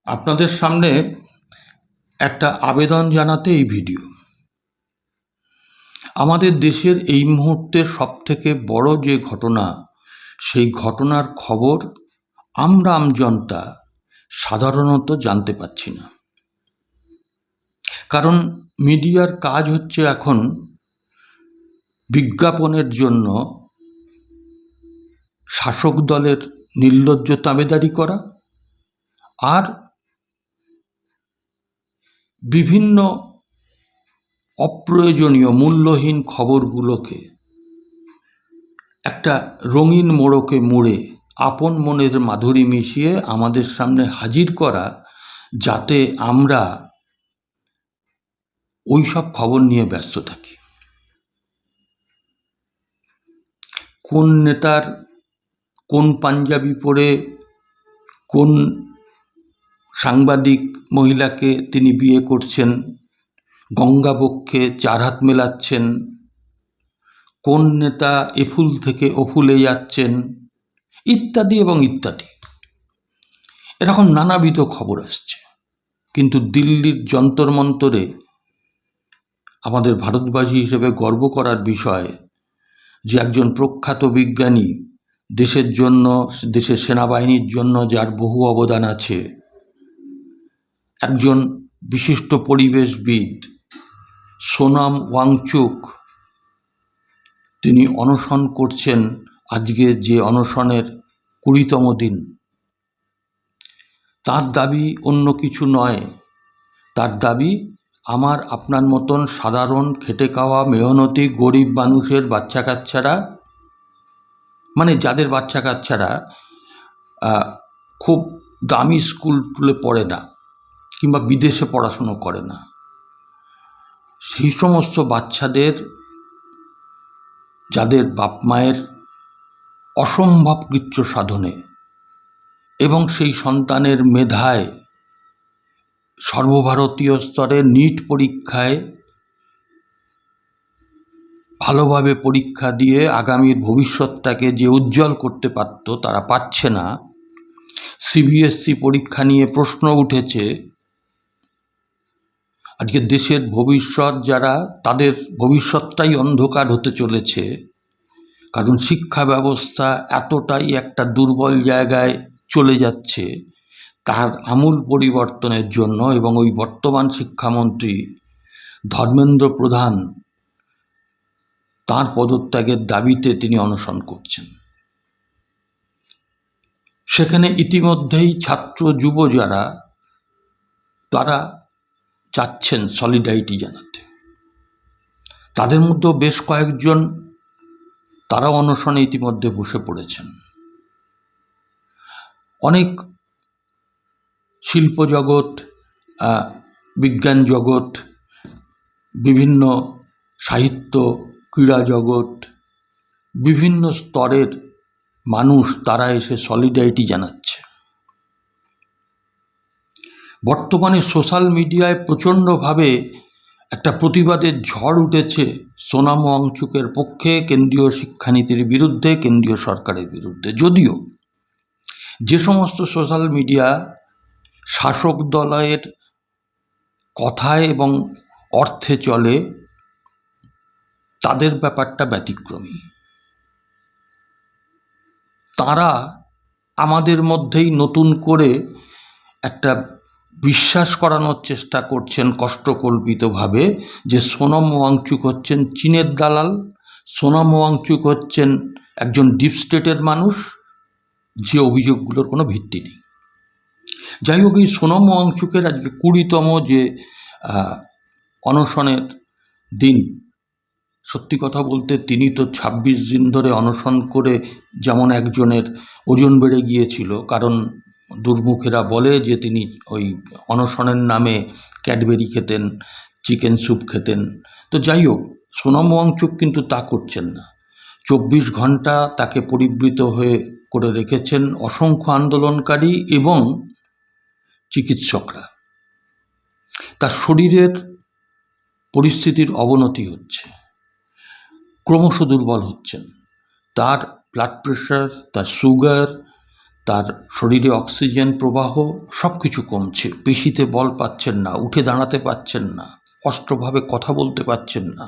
আপনাদের সামনে একটা আবেদন জানাতে এই ভিডিও। আমাদের দেশের এই মুহূর্তে সবথেকে বড় যে ঘটনা, সেই ঘটনার খবর আমরা আমজনতা সাধারণত জানতে পাচ্ছি না। কারণ মিডিয়ার কাজ হচ্ছে এখন বিজ্ঞাপনের জন্য শাসক দলের নির্লজ্জ তাবেদারি করা আর বিভিন্ন অপ্রয়োজনীয় মূল্যহীন খবরগুলোকে একটা রঙিন মোড়কে মুড়ে আপন মনের মাধুরী মিশিয়ে আমাদের সামনে হাজির করা, যাতে আমরা ওই সব খবর নিয়ে ব্যস্ত থাকি। কোন নেতার কোন পাঞ্জাবি পরে কোন সাংবাদিক মহিলাকে তিনি বিয়ে করছেন, গঙ্গাবক্ষে 4 হাত মেলাচ্ছেন, কোন নেতা এফুল থেকে ওফুলে যাচ্ছেন, ইত্যাদি এবং ইত্যাদি, এরকম নানাবিধ খবর আসছে। কিন্তু দিল্লির যন্তর মন্তরে আমাদের ভারতবাসী হিসেবে গর্ব করার বিষয় যে একজন প্রখ্যাত বিজ্ঞানী, দেশের জন্য, দেশের সেনাবাহিনীর জন্য যার বহু অবদান আছে, একজন বিশিষ্ট পরিবেশবিদ সোনাম ওয়াংচুক, তিনি অনশন করছেন আজকে, যে অনশনের 20তম দিন। তার দাবি অন্য কিছু নয়, তার দাবি আমার আপনার মতন সাধারণ খেটে খাওয়া মেহনতি গরিব মানুষের বাচ্চা কাচ্চারা, মানে যাদের বাচ্চা কাচ্চারা খুব দামি স্কুলে পড়ে না কিংবা বিদেশে পড়াশুনো করে না, সেই সমস্ত বাচ্চাদের, যাদের বাপ মায়ের অসম্ভব কৃচ্ছ সাধনে এবং সেই সন্তানের মেধায় সর্বভারতীয় স্তরে নিট পরীক্ষায় ভালোভাবে পরীক্ষা দিয়ে আগামীর ভবিষ্যৎটাকে যে উজ্জ্বল করতে পারত, তারা পাচ্ছে না। সিবিএসসি পরীক্ষা নিয়ে প্রশ্ন উঠেছে। আজকে দেশের ভবিষ্যৎ যারা, তাদের ভবিষ্যৎটাই অন্ধকার হতে চলেছে। কারণ শিক্ষা ব্যবস্থা এতটাই একটা দুর্বল জায়গায় চলে যাচ্ছে, তার আমূল পরিবর্তনের জন্য এবং ওই বর্তমান শিক্ষামন্ত্রী ধর্মেন্দ্র প্রধান, তার পদত্যাগের দাবিতে তিনি অনশন করছেন। সেখানে ইতিমধ্যেই ছাত্র যুব যারা, তারা যাচ্ছেন সলিডারিটি জানাতে। তাদের মধ্যেও বেশ কয়েকজন, তারা অনশনে ইতিমধ্যে বসে পড়েছেন। অনেক শিল্প জগৎ, বিজ্ঞান জগৎ, বিভিন্ন সাহিত্য, ক্রীড়া জগৎ, বিভিন্ন স্তরের মানুষ, তারা এসে সলিডারিটি জানাচ্ছে। বর্তমানে সোশ্যাল মিডিয়ায় প্রচণ্ডভাবে একটা প্রতিবাদের ঝড় উঠেছে সোনাম ওয়াংচুকের পক্ষে, কেন্দ্রীয় শিক্ষানীতির বিরুদ্ধে, কেন্দ্রীয় সরকারের বিরুদ্ধে। যদিও যে সমস্ত সোশ্যাল মিডিয়া শাসক দলের কথায় এবং অর্থে চলে, তাদের ব্যাপারটা ব্যতিক্রমী। তারা আমাদের মধ্যেই নতুন করে একটা বিশ্বাস করানোর চেষ্টা করছেন কষ্টকল্পিতভাবে যে সোনাম ওয়াংচুক হচ্ছেন চীনের দালাল, সোনাম ওয়াংচুক হচ্ছেন একজন ডিপ স্টেটের মানুষ, যে অভিযোগগুলোর কোনো ভিত্তি নেই। যাই হোক, এই সোনাম ওয়াংচুকের আজকে 20তম যে অনশনের দিন। সত্যি কথা বলতে তিনি তো 26 দিন ধরে অনশন করে যেমন একজনের ওজন বেড়ে গিয়েছিল, কারণ দুর্মুখেরা বলে যে তিনি ওই অনশনের নামে ক্যাডবেরি খেতেন, চিকেন স্যুপ খেতেন। তো যাই হোক, সোনাম ওয়াংচুক কিন্তু তা করছেন না। 24 ঘন্টা তাকে পরিবৃত হয়ে করে রেখেছেন অসংখ্য আন্দোলনকারী এবং চিকিৎসকরা। তার শরীরের পরিস্থিতির অবনতি হচ্ছে, ক্রমশ দুর্বল হচ্ছেন। তার ব্লাড প্রেশার, তার সুগার, তার শরীরে অক্সিজেন প্রবাহ সব কিছু কমছে, পেশিতে বল পাচ্ছেন না, উঠে দাঁড়াতে পারছেন না, স্পষ্টভাবে কথা বলতে পারছেন না।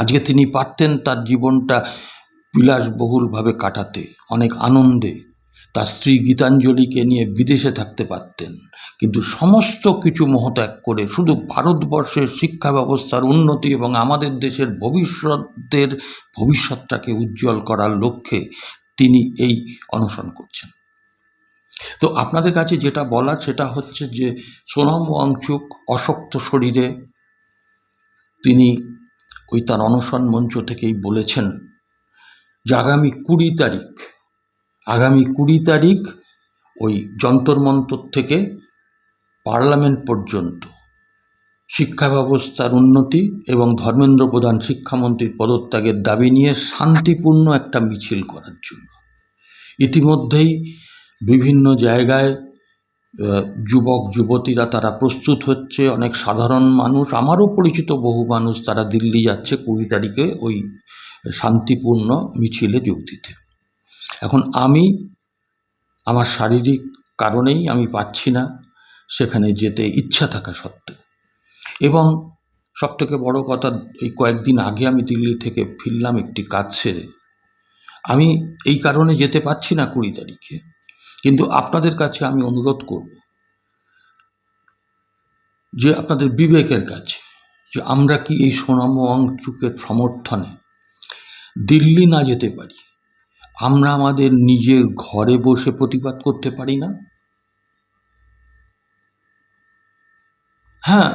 আজকে তিনি পারতেন তার জীবনটা বিলাসবহুলভাবে কাটাতে, অনেক আনন্দে, তার স্ত্রী গীতাঞ্জলিকে নিয়ে বিদেশে থাকতে পারতেন, কিন্তু সমস্ত কিছু মোহত্যাগ করে শুধু ভারতবর্ষের শিক্ষা ব্যবস্থার উন্নতি এবং আমাদের দেশের ভবিষ্যৎটাকে উজ্জ্বল করার লক্ষ্যে তিনি এই অনশন করছেন। তো আপনাদের কাছে যেটা বলার সেটা হচ্ছে যে সোনম ওয়াংচুক অশক্ত শরীরে তিনি ওই তার অনশন মঞ্চ থেকেই বলেছেন যে আগামী 20 তারিখ ওই যন্তর মন্তর থেকে পার্লামেন্ট পর্যন্ত শিক্ষা ব্যবস্থার উন্নতি এবং ধর্মেন্দ্র প্রধান শিক্ষামন্ত্রীর পদত্যাগের দাবি নিয়ে শান্তিপূর্ণ একটা মিছিল করার জন্য। ইতিমধ্যেই বিভিন্ন জায়গায় যুবক যুবতীরা তারা প্রস্তুত হচ্ছে, অনেক সাধারণ মানুষ, আমারও পরিচিত বহু মানুষ, তারা দিল্লি যাচ্ছে 20 তারিখে ওই শান্তিপূর্ণ মিছিলে যোগ দিতে। এখন আমার শারীরিক কারণেই আমি পাচ্ছি না সেখানে যেতে, ইচ্ছা থাকা সত্ত্বেও। এবং সবথেকে বড় কথা, এই কয়েকদিন আগে আমি দিল্লি থেকে ফিরলাম একটি কাজ সেরে। আমি এই কারণে যেতে পারছি না 20 তারিখে, কিন্তু আপনাদের কাছে আমি অনুরোধ করব যে আপনাদের বিবেকের কাছে, যে আমরা কি এই সোনম ওয়াংচুকের সমর্থনে দিল্লি না যেতে পারি, আমরা আমাদের নিজের ঘরে বসে প্রতিবাদ করতে পারি না? হ্যাঁ,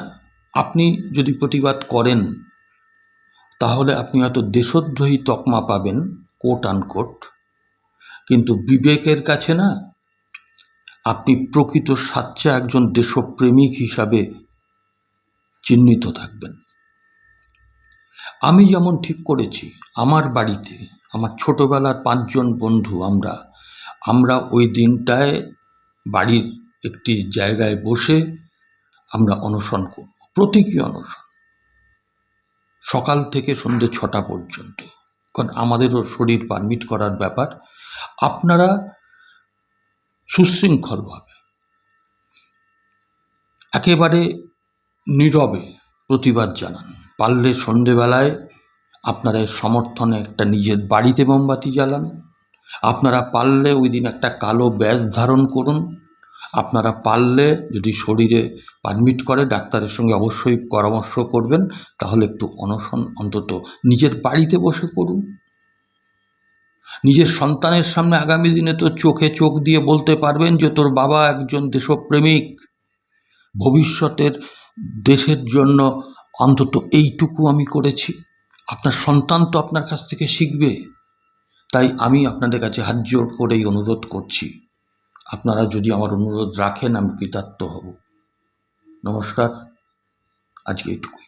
আপনি যদি প্রতিবাদ করেন তাহলে আপনি হয়তো দেশদ্রোহী তকমা পাবেন, কোট আনকোট, কিন্তু বিবেকের কাছে না, আপনি প্রকৃত সাচ্চা একজন দেশপ্রেমিক হিসাবে চিহ্নিত থাকবেন। আমি যেমন ঠিক করেছি, আমার বাড়িতে আমার ছোটবেলার 5 জন বন্ধু, আমরা ওই দিনটায় বাড়ির একটি জায়গায় বসে আমরা অনশন করব, প্রতীকী অনশন, সকাল থেকে সন্ধ্যে 6টা পর্যন্ত, কারণ আমাদেরও শরীর পারমিট করার ব্যাপার। আপনারা সুশৃঙ্খলভাবে একেবারে নীরবে প্রতিবাদ জানান। পারলে সন্ধেবেলায় আপনারা এর সমর্থনে একটা নিজের বাড়িতে মোমবাতি জ্বালান। আপনারা পারলে ওই দিন একটা কালো ব্যাজ ধারণ করুন। আপনারা পারলে, যদি শরীরে পারমিট করে, ডাক্তারের সঙ্গে অবশ্যই পরামর্শ করবেন, তাহলে একটু অনশন অন্তত নিজের বাড়িতে বসে করুন। নিজের সন্তানের সামনে আগামী দিনে তো চোখে চোখ দিয়ে বলতে পারবেন যে তোর বাবা একজন দেশপ্রেমিক, ভবিষ্যতের দেশের জন্য অন্তত এইটুকু আমি করেছি। আপনার সন্তান তো আপনার কাছ থেকে শিখবে। তাই আমি আপনাদের কাছে হাত জোড় করেই অনুরোধ করছি, আপনারা যদি আমার অনুরোধ রাখেন আমি কৃতার্থ হব। নমস্কার, আজকে এইটুকুই।